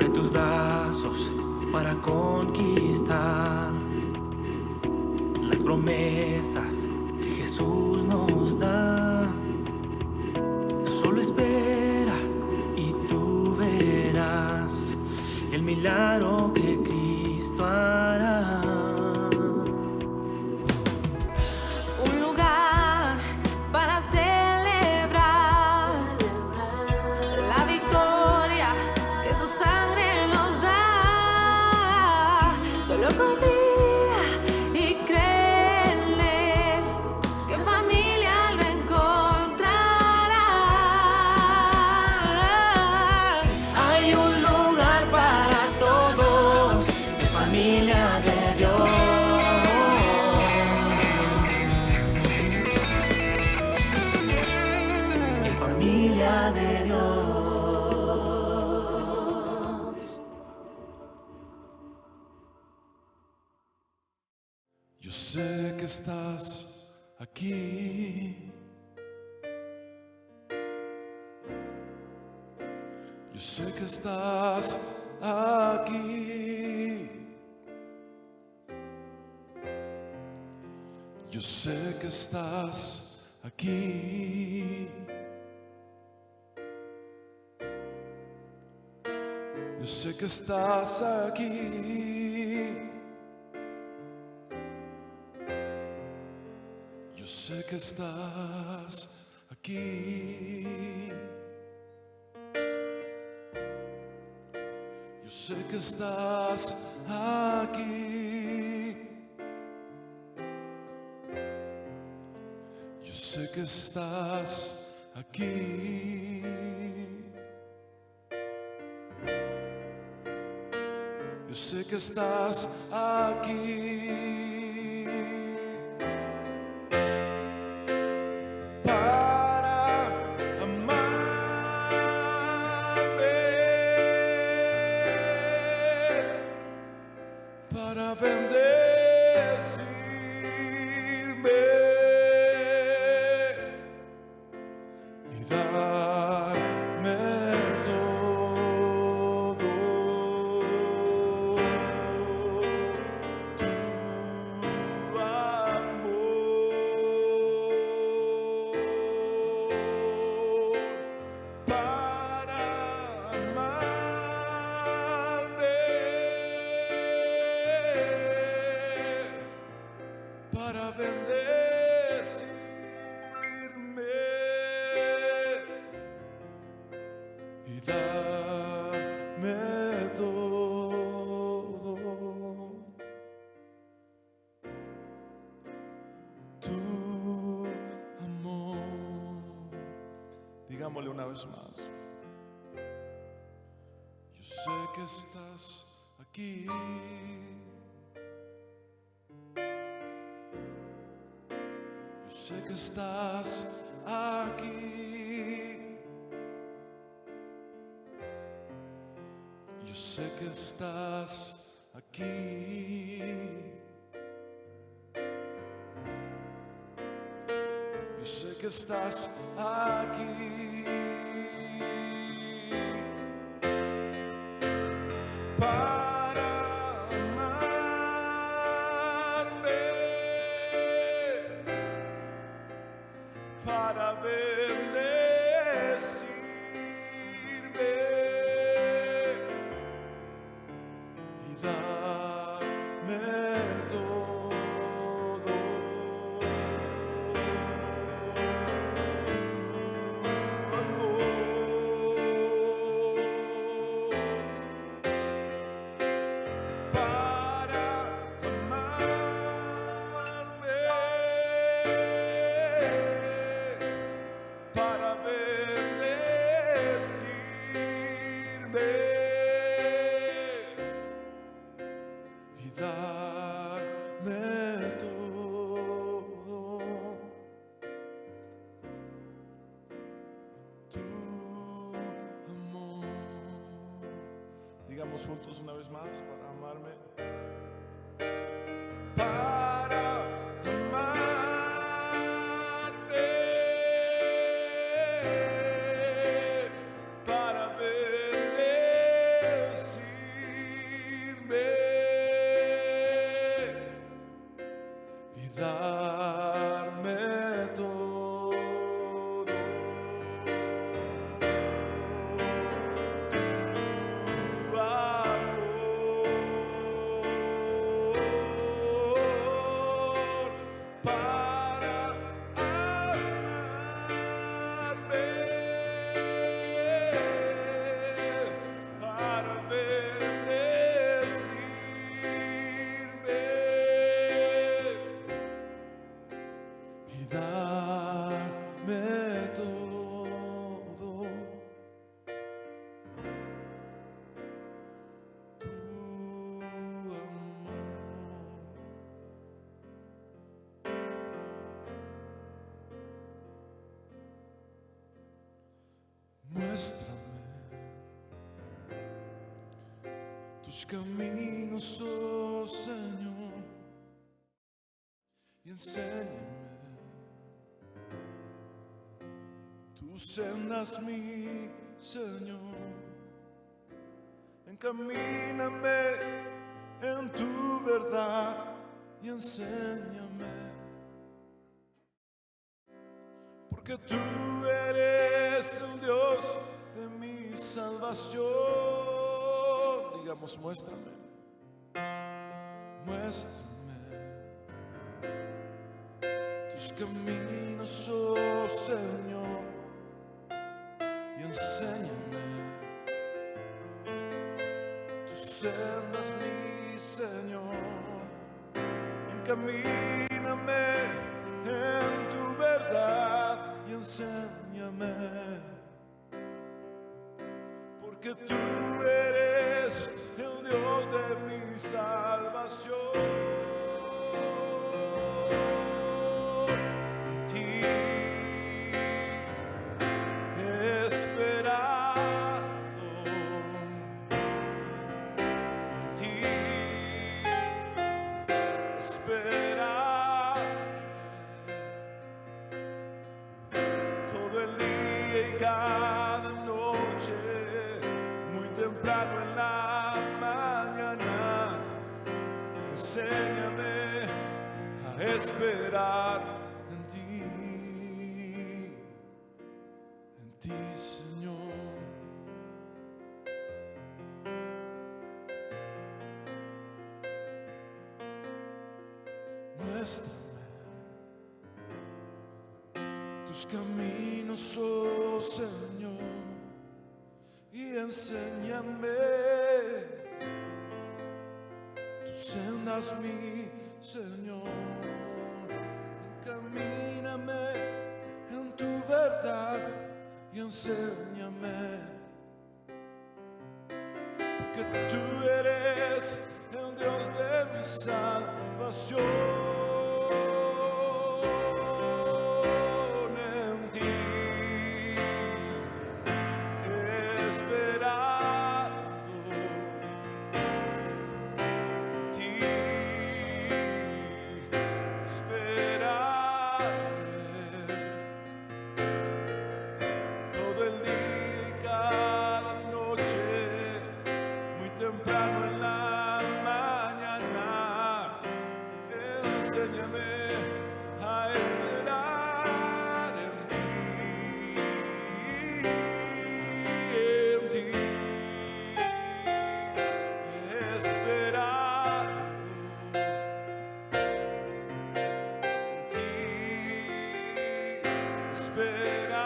Abre tus brazos para conquistar las promesas que Jesús nos da. Solo espera y tú verás el milagro que Cristo hará. Un lugar para celebrar la victoria que su sangre nos da. Solo confía y cree en Él, que en familia lo encontrará. Hay un lugar para todos, en familia de Dios. Familia de Dios. Yo sé que estás aquí. Yo sé que estás aquí. Yo sé que estás aquí. Yo sé que estás aquí. Yo sé que estás aquí. Yo sé que estás aquí. Yo sé que estás aquí. Yo sé que estás aquí para amarme, para bendecirme y darme todo. Para bendecirme y darme todo. Tu amor. Digámosle una vez más. Yo sé que estás aquí. Yo sé que estás aquí. Yo sé que estás aquí. Yo sé que estás aquí. Para amarme, para bendecirme y darme todo. Tu amor para amarme, para bendecirme y darme todo. Tu amor. Digamos juntos una vez más, para amarme. Para amarme, para bendecirme tus caminos, oh Señor, y enséñame tus sendas, mi Señor. Encamíname en tu verdad y enséñame, porque tú eres el Dios de mi salvación. Digamos, muéstrame, muéstrame tus caminos, oh Señor, y enséñame tus sendas, mi Señor. Encamíname en tu verdad y enséñame, porque tú eres el Dios de mi salvación. En ti he esperado, en ti esperaré todo el día y cada noche, muy temprano en la mañana. Enséñame a esperar en ti, Señor. Muéstrame tus caminos, oh Señor, y enséñame tus sendas, mi Señor. Encamíname en tu verdad y enséñame, porque tú eres el Dios de mi salvación. En ti he esperado, en ti esperaré todo el día y cada noche, muy temprano en la mañana. Enséñame a esperar en ti, esperar en ti, esperaré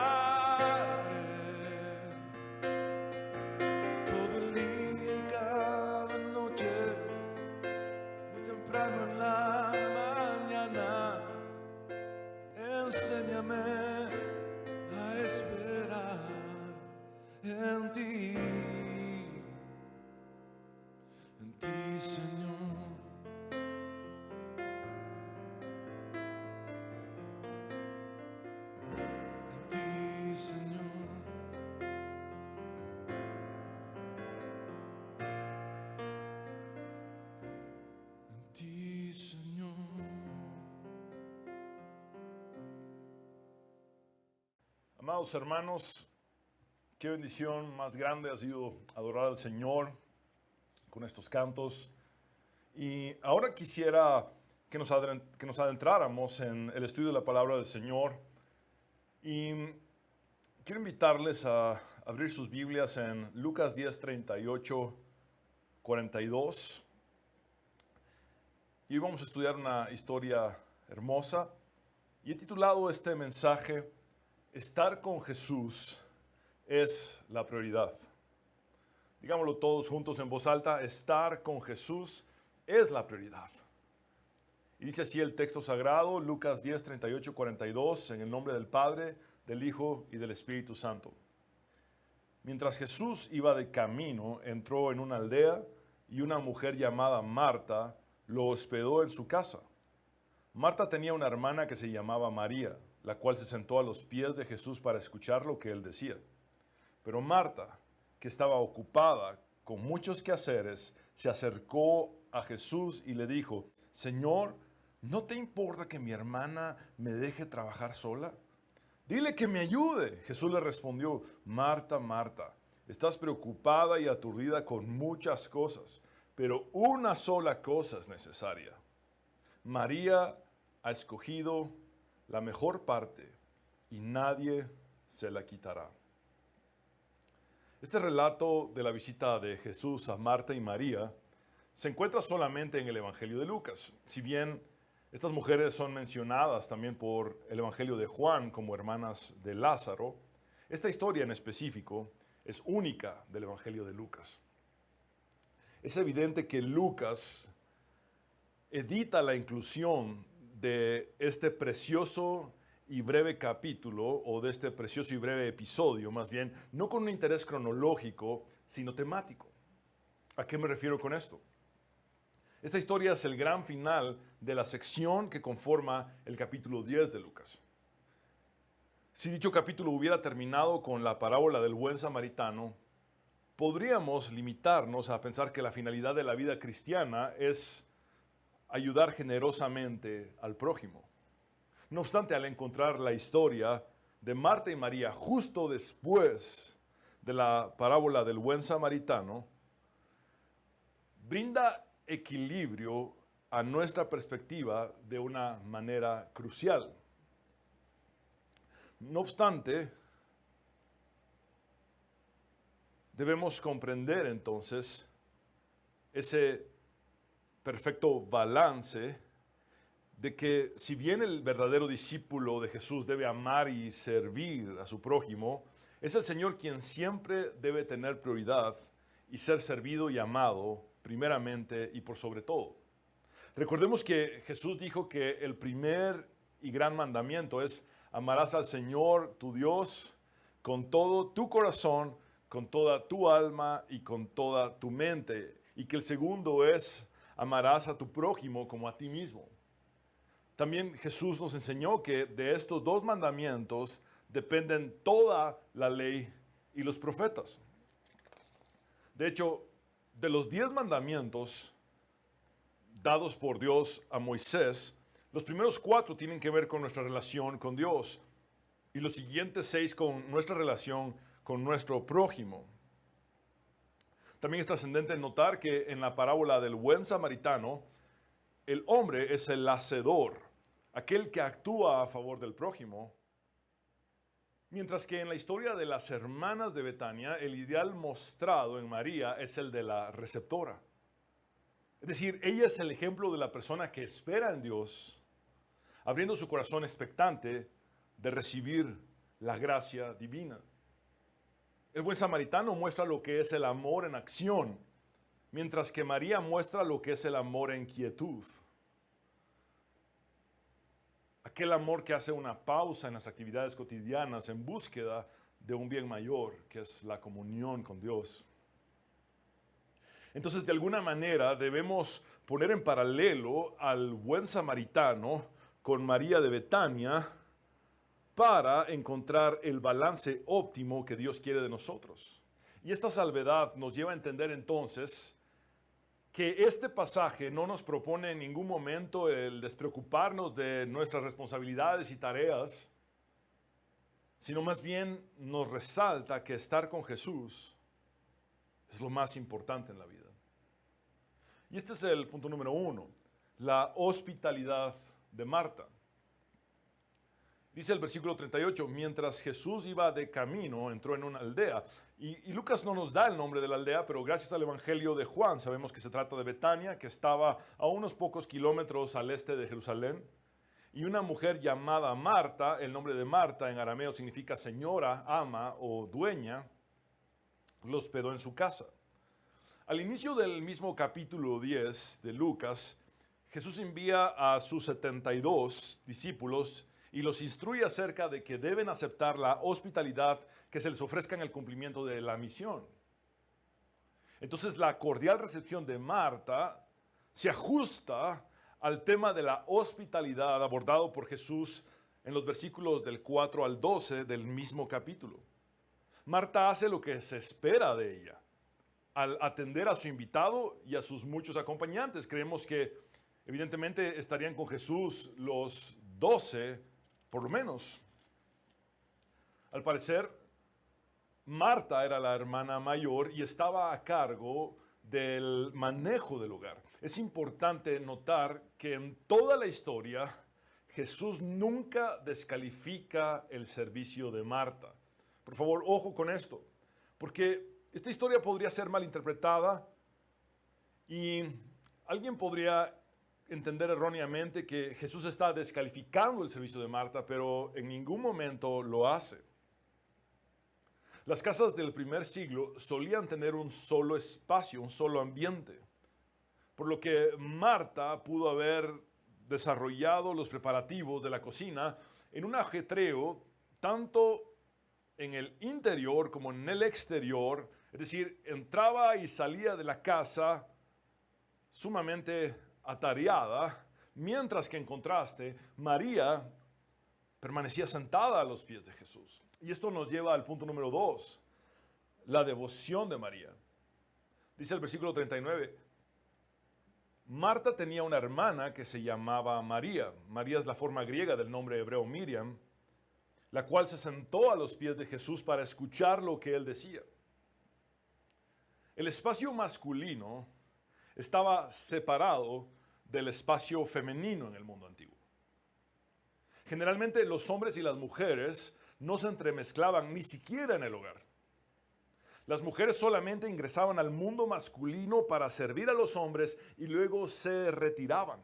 todo el día y cada noche, muy temprano en la mañana. Enséñame a esperar en ti, Señor. En ti, Señor. En ti, Señor. Amados hermanos, qué bendición más grande ha sido adorar al Señor con estos cantos. Y ahora quisiera que nos adentráramos en el estudio de la palabra del Señor. Y quiero invitarles a abrir sus Biblias en Lucas 10, 38, 42. Y hoy vamos a estudiar una historia hermosa. Y he titulado este mensaje, Estar con Jesús es la prioridad. Digámoslo todos juntos en voz alta, estar con Jesús es la prioridad. Y dice así el texto sagrado, Lucas 10, 38, 42, en el nombre del Padre, del Hijo y del Espíritu Santo. Mientras Jesús iba de camino, entró en una aldea y una mujer llamada Marta lo hospedó en su casa. Marta tenía una hermana que se llamaba María, la cual se sentó a los pies de Jesús para escuchar lo que él decía. Pero Marta, que estaba ocupada con muchos quehaceres, se acercó a Jesús y le dijo, Señor, ¿no te importa que mi hermana me deje trabajar sola? Dile que me ayude. Jesús le respondió, Marta, Marta, estás preocupada y aturdida con muchas cosas, pero una sola cosa es necesaria. María ha escogido la mejor parte y nadie se la quitará. Este relato de la visita de Jesús a Marta y María se encuentra solamente en el Evangelio de Lucas. Si bien estas mujeres son mencionadas también por el Evangelio de Juan como hermanas de Lázaro, esta historia en específico es única del Evangelio de Lucas. Es evidente que Lucas edita la inclusión de este precioso y breve capítulo, o de este precioso y breve episodio, más bien, no con un interés cronológico, sino temático. ¿A qué me refiero con esto? Esta historia es el gran final de la sección que conforma el capítulo 10 de Lucas. Si dicho capítulo hubiera terminado con la parábola del buen samaritano, podríamos limitarnos a pensar que la finalidad de la vida cristiana es ayudar generosamente al prójimo. No obstante, al encontrar la historia de Marta y María justo después de la parábola del buen samaritano, brinda equilibrio a nuestra perspectiva de una manera crucial. No obstante, debemos comprender entonces ese perfecto balance de que si bien el verdadero discípulo de Jesús debe amar y servir a su prójimo, es el Señor quien siempre debe tener prioridad y ser servido y amado primeramente y por sobre todo. Recordemos que Jesús dijo que el primer y gran mandamiento es amarás al Señor tu Dios con todo tu corazón, con toda tu alma y con toda tu mente, y que el segundo es amarás a tu prójimo como a ti mismo. También Jesús nos enseñó que de estos dos mandamientos dependen toda la ley y los profetas. De hecho, de los 10 mandamientos dados por Dios a Moisés, los primeros 4 tienen que ver con nuestra relación con Dios y los siguientes 6 con nuestra relación con nuestro prójimo. También es trascendente notar que en la parábola del buen samaritano, el hombre es el hacedor, aquel que actúa a favor del prójimo, mientras que en la historia de las hermanas de Betania, el ideal mostrado en María es el de la receptora. Es decir, ella es el ejemplo de la persona que espera en Dios, abriendo su corazón expectante de recibir la gracia divina. El buen samaritano muestra lo que es el amor en acción, mientras que María muestra lo que es el amor en quietud. Aquel amor que hace una pausa en las actividades cotidianas en búsqueda de un bien mayor, que es la comunión con Dios. Entonces, de alguna manera, debemos poner en paralelo al buen samaritano con María de Betania para encontrar el balance óptimo que Dios quiere de nosotros. Y esta salvedad nos lleva a entender entonces que este pasaje no nos propone en ningún momento el despreocuparnos de nuestras responsabilidades y tareas, sino más bien nos resalta que estar con Jesús es lo más importante en la vida. Y este es el punto número 1, la hospitalidad de Marta. Dice el versículo 38, mientras Jesús iba de camino, entró en una aldea. Y Lucas no nos da el nombre de la aldea, pero gracias al Evangelio de Juan sabemos que se trata de Betania, que estaba a unos pocos kilómetros al este de Jerusalén. Y una mujer llamada Marta, el nombre de Marta en arameo significa señora, ama o dueña, lo hospedó en su casa. Al inicio del mismo capítulo 10 de Lucas, Jesús envía a sus 72 discípulos y los instruye acerca de que deben aceptar la hospitalidad que se les ofrezca en el cumplimiento de la misión. Entonces, la cordial recepción de Marta se ajusta al tema de la hospitalidad abordado por Jesús en los versículos del 4 al 12 del mismo capítulo. Marta hace lo que se espera de ella. al atender a su invitado y a sus muchos acompañantes. Creemos que evidentemente estarían con Jesús los 12, por lo menos. Al parecer, Marta era la hermana mayor y estaba a cargo del manejo del hogar. Es importante notar que en toda la historia Jesús nunca descalifica el servicio de Marta. Por favor, ojo con esto, porque esta historia podría ser malinterpretada y alguien podría entender erróneamente que Jesús está descalificando el servicio de Marta, pero en ningún momento lo hace. Las casas del primer siglo solían tener un solo espacio, un solo ambiente, por lo que Marta pudo haber desarrollado los preparativos de la cocina en un ajetreo tanto en el interior como en el exterior, es decir, entraba y salía de la casa sumamente atareada, mientras que en contraste, María permanecía sentada a los pies de Jesús. Y esto nos lleva al punto número 2, la devoción de María. Dice el versículo 39, Marta tenía una hermana que se llamaba María. María es la forma griega del nombre hebreo Miriam, la cual se sentó a los pies de Jesús para escuchar lo que él decía. El espacio masculino estaba separado del espacio femenino en el mundo antiguo. Generalmente los hombres y las mujeres no se entremezclaban ni siquiera en el hogar. Las mujeres solamente ingresaban al mundo masculino para servir a los hombres y luego se retiraban.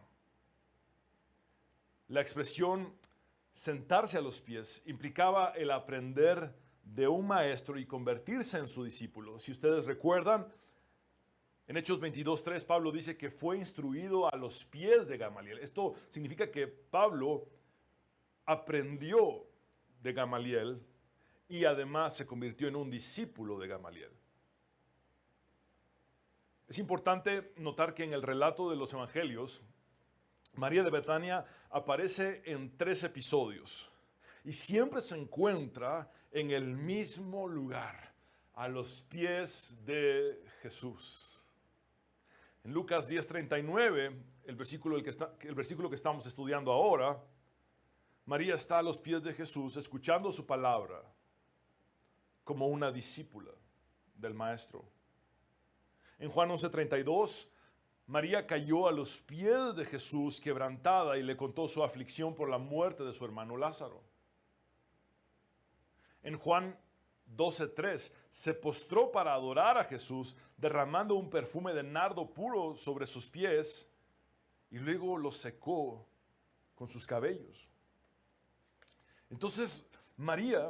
La expresión sentarse a los pies implicaba el aprender de un maestro y convertirse en su discípulo. Si ustedes recuerdan, en Hechos 22:3 Pablo dice que fue instruido a los pies de Gamaliel. Esto significa que Pablo aprendió de Gamaliel y además se convirtió en un discípulo de Gamaliel. Es importante notar que en el relato de los evangelios, María de Betania aparece en 3 episodios y siempre se encuentra en el mismo lugar, a los pies de Jesús. En Lucas 10:39, el versículo que estamos estudiando ahora, María está a los pies de Jesús escuchando su palabra como una discípula del Maestro. En Juan 11:32, María cayó a los pies de Jesús quebrantada y le contó su aflicción por la muerte de su hermano Lázaro. En Juan 12:3 se postró para adorar a Jesús, derramando un perfume de nardo puro sobre sus pies y luego lo secó con sus cabellos. Entonces, María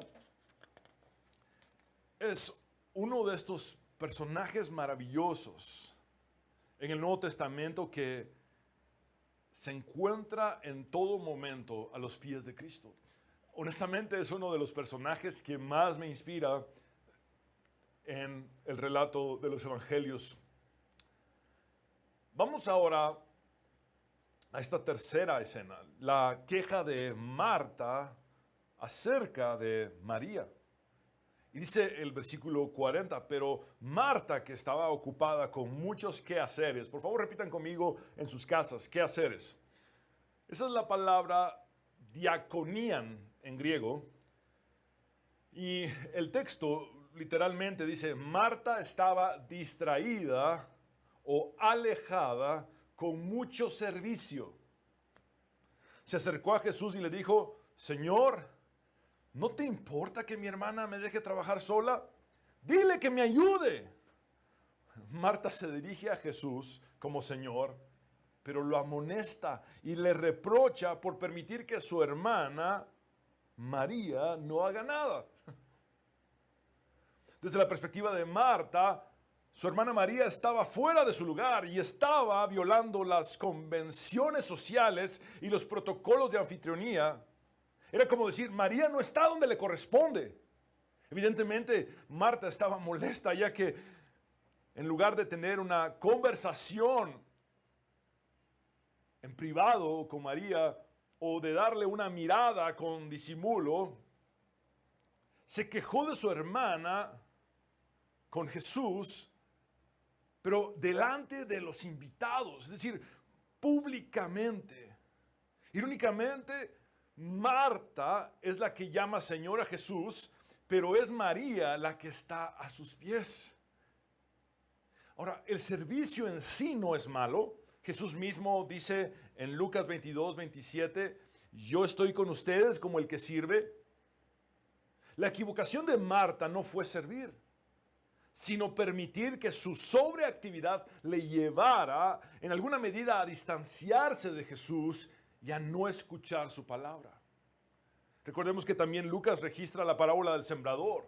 es uno de estos personajes maravillosos en el Nuevo Testamento que se encuentra en todo momento a los pies de Cristo. Honestamente, es uno de los personajes que más me inspira en el relato de los evangelios. Vamos ahora a esta tercera escena, la queja de Marta acerca de María. Y dice el versículo 40, pero Marta, que estaba ocupada con muchos quehaceres, por favor repitan conmigo en sus casas, quehaceres. Esa es la palabra diaconían en griego. Y el texto literalmente dice, Marta estaba distraída o alejada con mucho servicio. Se acercó a Jesús y le dijo, Señor, ¿no te importa que mi hermana me deje trabajar sola? Dile que me ayude. Marta se dirige a Jesús como Señor, pero lo amonesta y le reprocha por permitir que su hermana María no haga nada. Desde la perspectiva de Marta, su hermana María estaba fuera de su lugar y estaba violando las convenciones sociales y los protocolos de anfitrionía. Era como decir, María no está donde le corresponde. Evidentemente, Marta estaba molesta ya que en lugar de tener una conversación en privado con María o de darle una mirada con disimulo, se quejó de su hermana con Jesús pero delante de los invitados, es decir, públicamente. Irónicamente, Marta es la que llama Señor a Jesús, pero es María la que está a sus pies. Ahora, el servicio en sí no es malo. Jesús mismo dice en Lucas 22, 27, yo estoy con ustedes como el que sirve. La equivocación de Marta no fue servir, sino permitir que su sobreactividad le llevara en alguna medida a distanciarse de Jesús y a no escuchar su palabra. Recordemos que también Lucas registra la parábola del sembrador.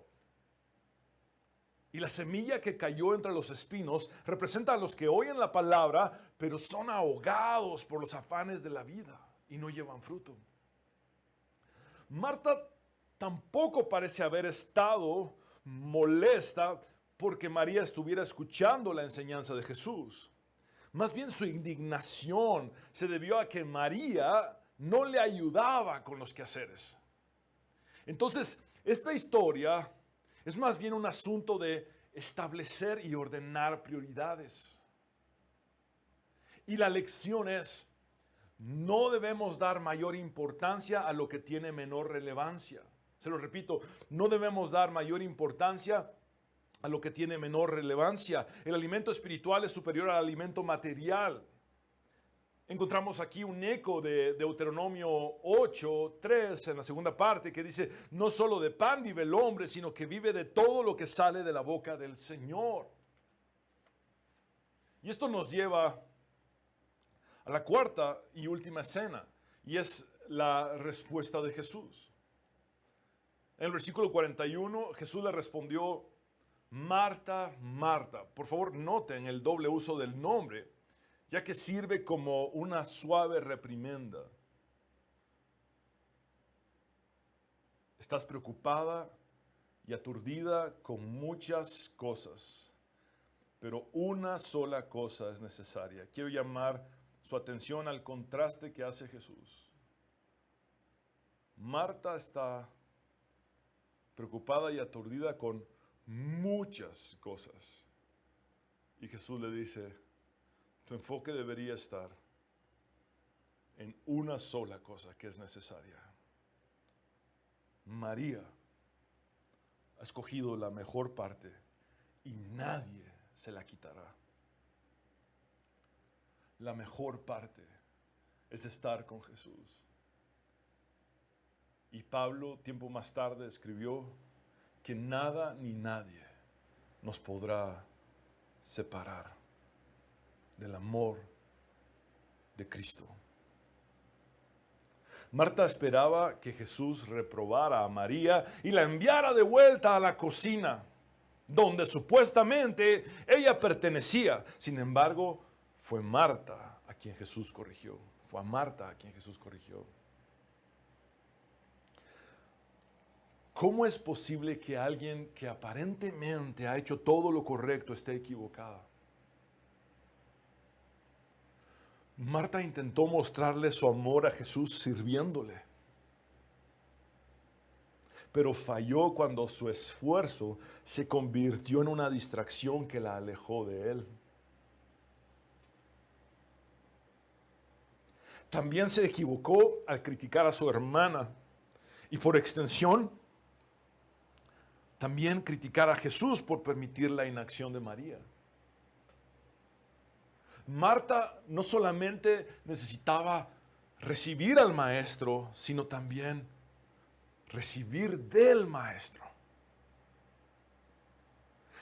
Y la semilla que cayó entre los espinos representa a los que oyen la palabra, pero son ahogados por los afanes de la vida y no llevan fruto. Marta tampoco parece haber estado molesta porque María estuviera escuchando la enseñanza de Jesús. Más bien su indignación se debió a que María no le ayudaba con los quehaceres. Entonces, esta historia es más bien un asunto de establecer y ordenar prioridades. Y la lección es, no debemos dar mayor importancia a lo que tiene menor relevancia. Se lo repito, no debemos dar mayor importancia a lo que tiene menor relevancia. El alimento espiritual es superior al alimento material. Encontramos aquí un eco de Deuteronomio 8:3 en la segunda parte que dice, no solo de pan vive el hombre, sino que vive de todo lo que sale de la boca del Señor. Y esto nos lleva a la cuarta y última escena, y es la respuesta de Jesús. En el versículo 41, Jesús le respondió, Marta, Marta. Por favor, noten el doble uso del nombre, ya que sirve como una suave reprimenda. Estás preocupada y aturdida con muchas cosas, pero una sola cosa es necesaria. Quiero llamar su atención al contraste que hace Jesús. Marta está preocupada y aturdida con muchas cosas. Y Jesús le dice, tu enfoque debería estar en una sola cosa que es necesaria. María ha escogido la mejor parte y nadie se la quitará. La mejor parte es estar con Jesús. Y Pablo, tiempo más tarde, escribió que nada ni nadie nos podrá separar del amor de Cristo. Marta esperaba que Jesús reprobara a María y la enviara de vuelta a la cocina, donde supuestamente ella pertenecía. Sin embargo, fue Marta a quien Jesús corrigió. Fue a Marta a quien Jesús corrigió. ¿Cómo es posible que alguien que aparentemente ha hecho todo lo correcto esté equivocada? Marta intentó mostrarle su amor a Jesús sirviéndole, pero falló cuando su esfuerzo se convirtió en una distracción que la alejó de él. También se equivocó al criticar a su hermana y por extensión también criticar a Jesús por permitir la inacción de María. Marta no solamente necesitaba recibir al maestro, sino también recibir del maestro.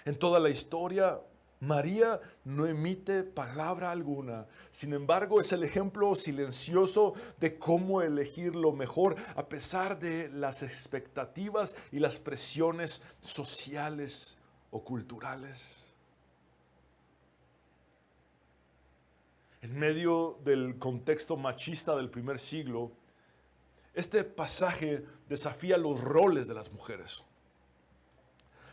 En toda la historia, María no emite palabra alguna. Sin embargo, es el ejemplo silencioso de cómo elegir lo mejor a pesar de las expectativas y las presiones sociales o culturales. En medio del contexto machista del primer siglo, este pasaje desafía los roles de las mujeres.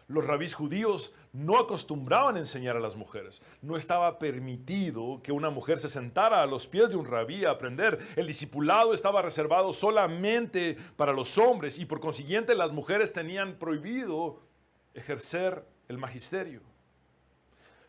Los rabís judíos no acostumbraban a enseñar a las mujeres. No estaba permitido que una mujer se sentara a los pies de un rabí a aprender. El discipulado estaba reservado solamente para los hombres y por consiguiente las mujeres tenían prohibido ejercer el magisterio.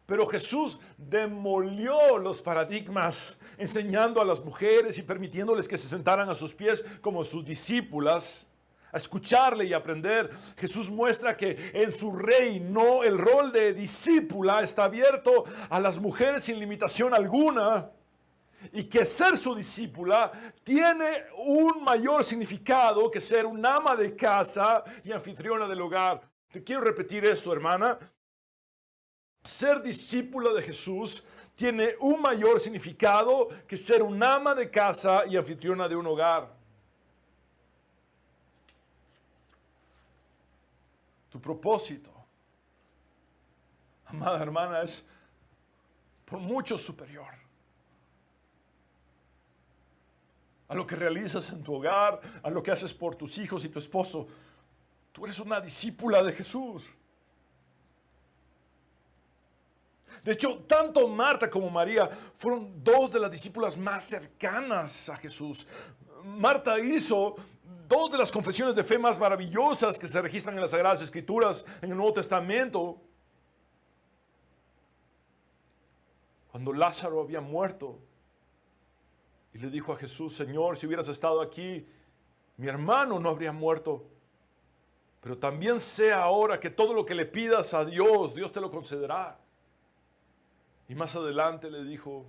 Pero Jesús demolió los paradigmas, enseñando a las mujeres y permitiéndoles que se sentaran a sus pies como sus discípulas, a escucharle y aprender. Jesús muestra que en su reino el rol de discípula está abierto a las mujeres sin limitación alguna, y que ser su discípula tiene un mayor significado que ser un ama de casa y anfitriona del hogar. Te quiero repetir esto, hermana. Ser discípula de Jesús tiene un mayor significado que ser un ama de casa y anfitriona de un hogar. Tu propósito, amada hermana, es por mucho superior a lo que realizas en tu hogar, a lo que haces por tus hijos y tu esposo. Tú eres una discípula de Jesús. De hecho, tanto Marta como María fueron dos de las discípulas más cercanas a Jesús. Marta hizo dos de las confesiones de fe más maravillosas que se registran en las Sagradas Escrituras, en el Nuevo Testamento. Cuando Lázaro había muerto y le dijo a Jesús: Señor, si hubieras estado aquí, mi hermano no habría muerto. Pero también sé ahora que todo lo que le pidas a Dios, Dios te lo concederá. Y más adelante le dijo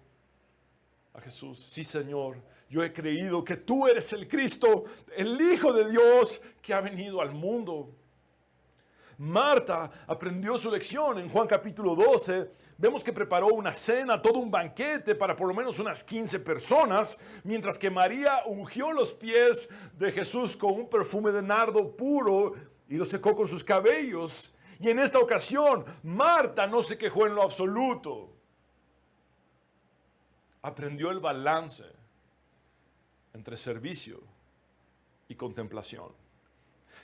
a Jesús: sí, Señor, yo he creído que tú eres el Cristo, el Hijo de Dios que ha venido al mundo. Marta aprendió su lección. En Juan capítulo 12 vemos que preparó una cena, todo un banquete para por lo menos unas 15 personas, mientras que María ungió los pies de Jesús con un perfume de nardo puro y lo secó con sus cabellos. Y en esta ocasión Marta no se quejó en lo absoluto. Aprendió el balance entre servicio y contemplación.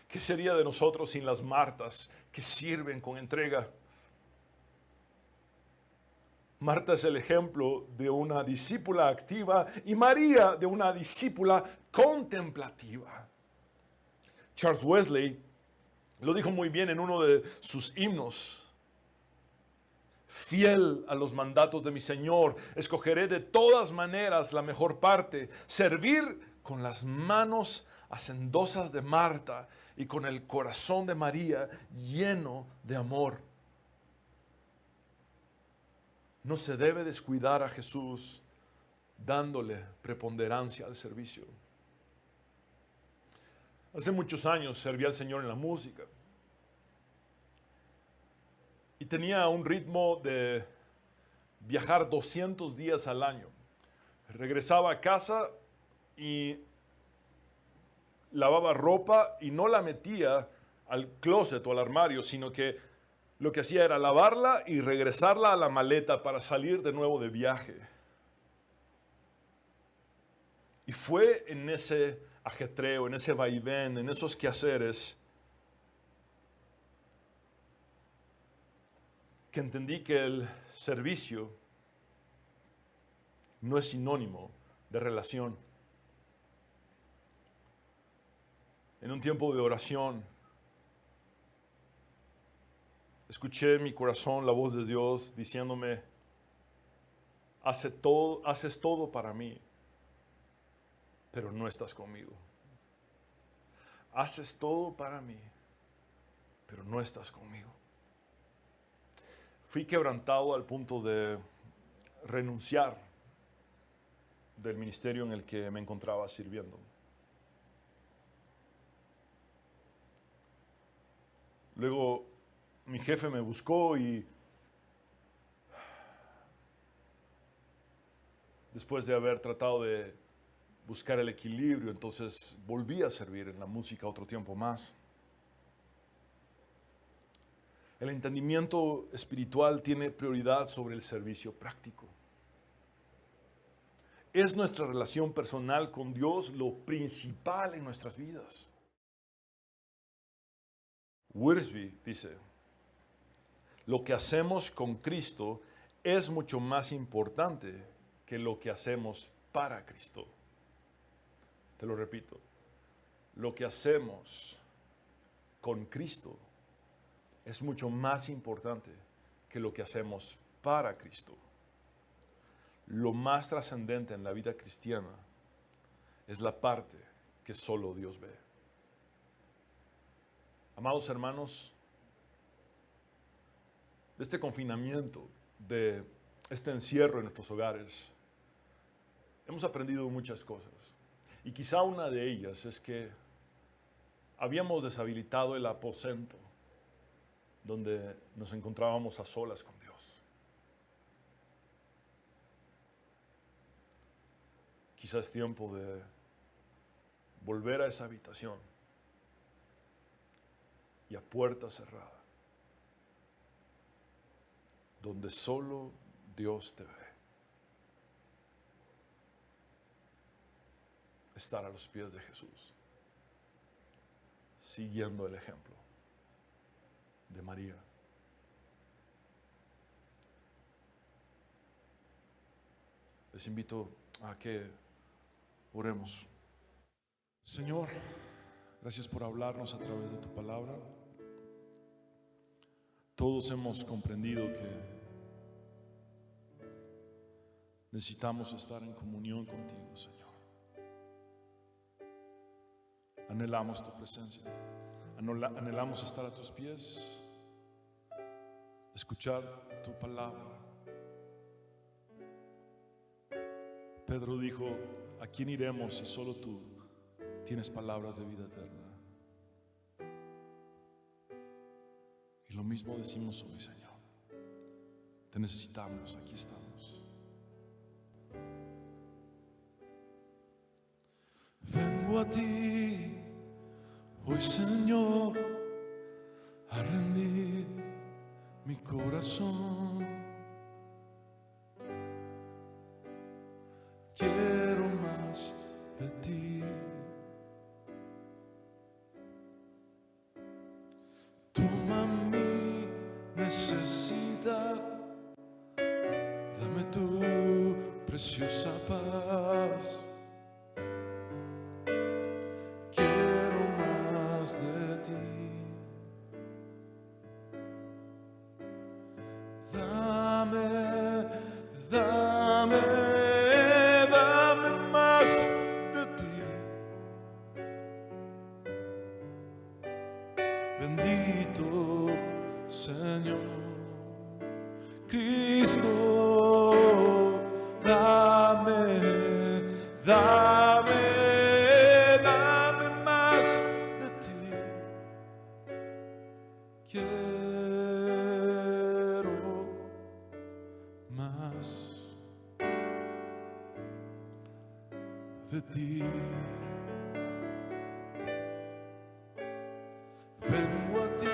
¿Qué sería de nosotros sin las Martas que sirven con entrega? Marta es el ejemplo de una discípula activa y María de una discípula contemplativa. Charles Wesley lo dijo muy bien en uno de sus himnos: fiel a los mandatos de mi Señor, escogeré de todas maneras la mejor parte, servir con las manos hacendosas de Marta y con el corazón de María lleno de amor. No se debe descuidar a Jesús dándole preponderancia al servicio. Hace muchos años serví al Señor en la música. Y tenía un ritmo de viajar 200 días al año. Regresaba a casa y lavaba ropa y no la metía al closet o al armario, sino que lo que hacía era lavarla y regresarla a la maleta para salir de nuevo de viaje. Y fue en ese ajetreo, en ese vaivén, en esos quehaceres, que entendí que el servicio no es sinónimo de relación. En un tiempo de oración, escuché en mi corazón la voz de Dios diciéndome: haces todo para mí, pero no estás conmigo. Haces todo para mí, pero no estás conmigo. Fui quebrantado al punto de renunciar del ministerio en el que me encontraba sirviendo. Luego mi jefe me buscó y después de haber tratado de buscar el equilibrio, entonces volví a servir en la música otro tiempo más. El entendimiento espiritual tiene prioridad sobre el servicio práctico. Es nuestra relación personal con Dios lo principal en nuestras vidas. Wiersbe dice: lo que hacemos con Cristo es mucho más importante que lo que hacemos para Cristo. Te lo repito, lo que hacemos con Cristo es mucho más importante que lo que hacemos para Cristo. Lo más trascendente en la vida cristiana es la parte que solo Dios ve. Amados hermanos, de este confinamiento, de este encierro en nuestros hogares, hemos aprendido muchas cosas. Y quizá una de ellas es que habíamos deshabilitado el aposento donde nos encontrábamos a solas con Dios. Quizá es tiempo de volver a esa habitación y a puerta cerrada, donde solo Dios te ve. Estar a los pies de Jesús, siguiendo el ejemplo de María. Les invito a que oremos. Señor, gracias por hablarnos a través de tu palabra. Todos hemos comprendido que necesitamos estar en comunión contigo, Señor. Anhelamos tu presencia, anhelamos estar a tus pies, escuchar tu palabra. Pedro dijo: ¿a quién iremos si solo tú tienes palabras de vida eterna? Y lo mismo decimos hoy, Señor. Te necesitamos, aquí estamos. Vengo a ti hoy, Señor, a rendir mi corazón. Quiero más de ti. Toma mi necesidad, dame tu preciosa paz. Quiero más de ti. Dame, dame, dame más de ti. Bendito Señor Cristo, dame, dame, dame más de ti. Quiero más de ti. Vengo a ti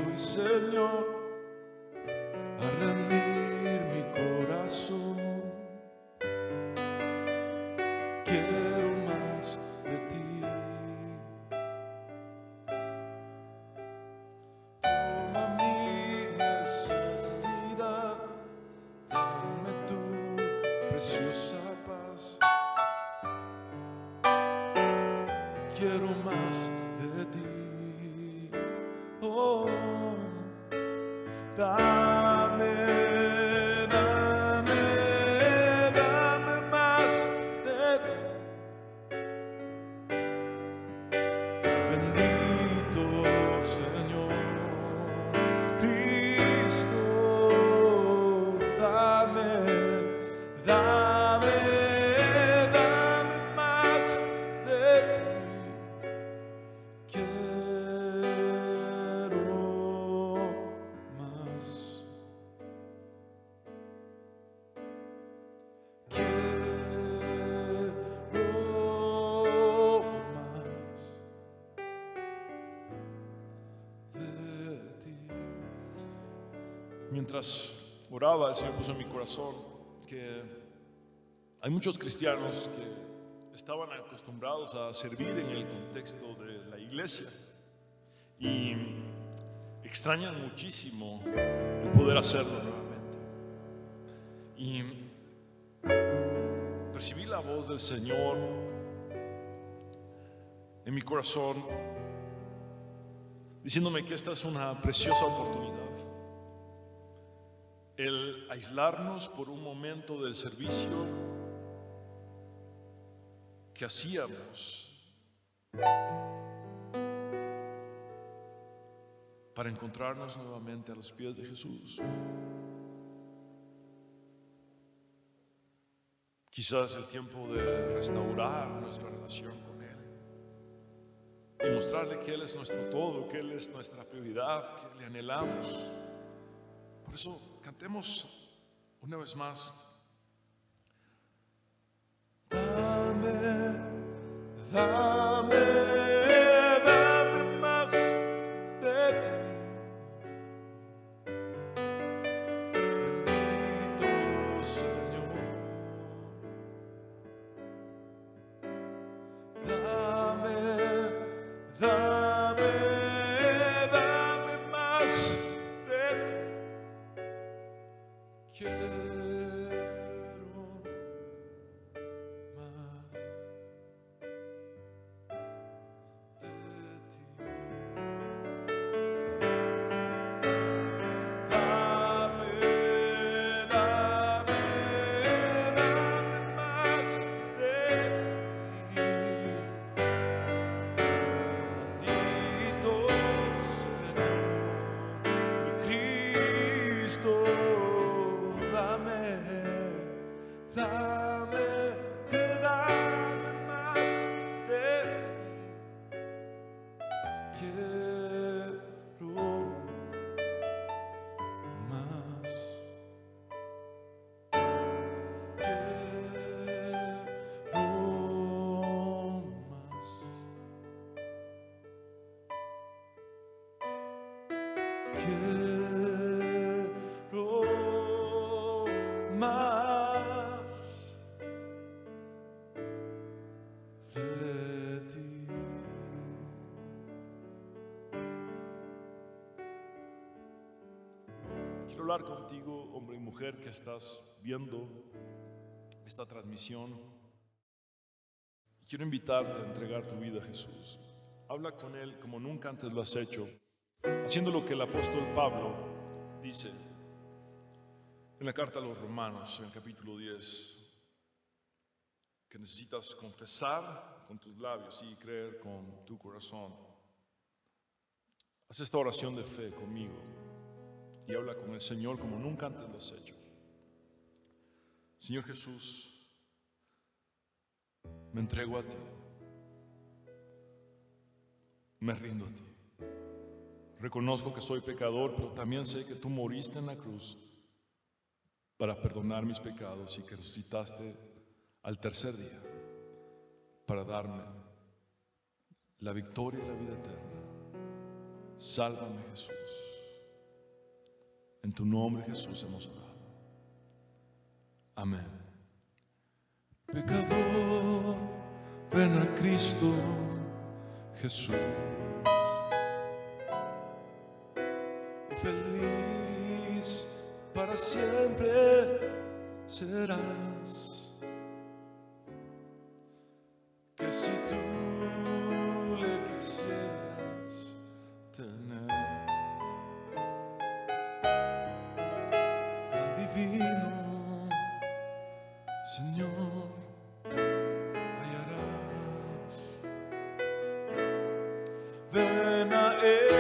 hoy, Señor, a rendir mi corazón. Quiero más de ti. Toma mi necesidad, dame tu preciosa paz. Quiero más de ti. Oh, dame, dame, dame más de ti. Bendito Señor Cristo, dame, dame, dame más de ti. Quiero más. Quiero más de ti. Mientras oraba, el Señor puso en mi corazón que hay muchos cristianos que estaban acostumbrados a servir en el contexto de la iglesia y extrañan muchísimo el poder hacerlo nuevamente. Y percibí la voz del Señor en mi corazón diciéndome que esta es una preciosa oportunidad el aislarnos por un momento del servicio que hacíamos para encontrarnos nuevamente a los pies de Jesús. Quizás el tiempo de restaurar nuestra relación con Él y mostrarle que Él es nuestro todo, que Él es nuestra prioridad, que le anhelamos. Por eso cantemos una vez más. Dame, dame, dame más de ti. Bendito Señor. Dame, dame, dame más de ti. Quiero más de ti. Dame, dame, dame más de ti. Bendito Señor, mi Cristo. Dame, dame, dame más de ti. Quiero más. Quiero más de ti. Quiero hablar contigo, hombre y mujer, que estás viendo esta transmisión. Quiero invitarte a entregar tu vida a Jesús. Habla con Él como nunca antes lo has hecho, haciendo lo que el apóstol Pablo dice en la carta a los Romanos, en el capítulo 10, que necesitas confesar con tus labios y creer con tu corazón. Haz esta oración de fe conmigo y habla con el Señor como nunca antes lo has hecho. Señor Jesús, me entrego a ti, me rindo a ti. Reconozco que soy pecador, pero también sé que tú moriste en la cruz para perdonar mis pecados y que resucitaste al tercer día para darme la victoria y la vida eterna. Sálvame, Jesús. En tu nombre, Jesús, hemos orado. Amén. Pecador, ven a Cristo Jesús. Y feliz para siempre serás. Que si tú le quisieras tener, el divino Señor hallarás. Ven a Él,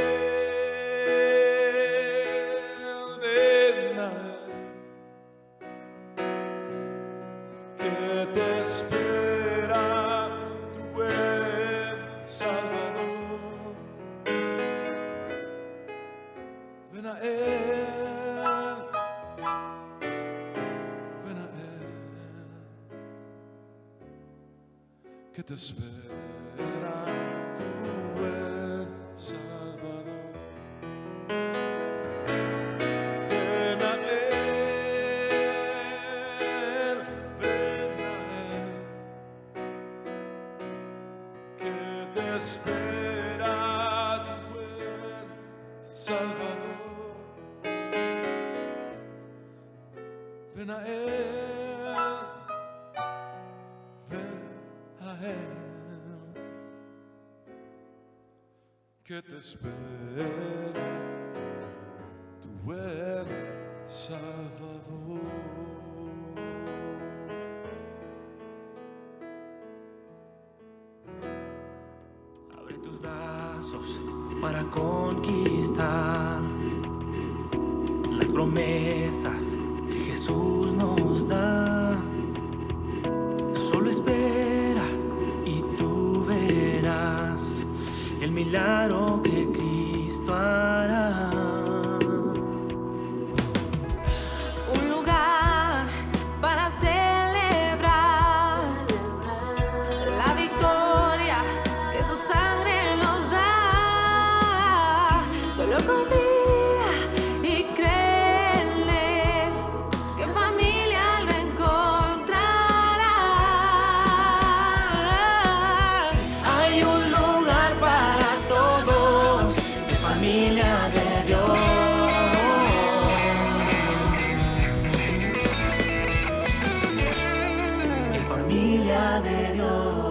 ven a Él, que te espera tu buen Salvador. Ven a Él, ven a Él, que te espera tu buen Salvador. Ven a Él, ven a Él, que te espera tu buen Salvador. Ven a Él, ven a Él, que te espera tu buen Salvador. Abre tus brazos para conquistar las promesas que Jesús nos da. Solo espera y tú verás el milagro que Cristo hará. Un lugar para celebrar la victoria que su sangre nos da. Solo confía y cree en Él, que en familia lo encontrará. Hay un lugar para todos, de familia de Dios. En familia de Dios.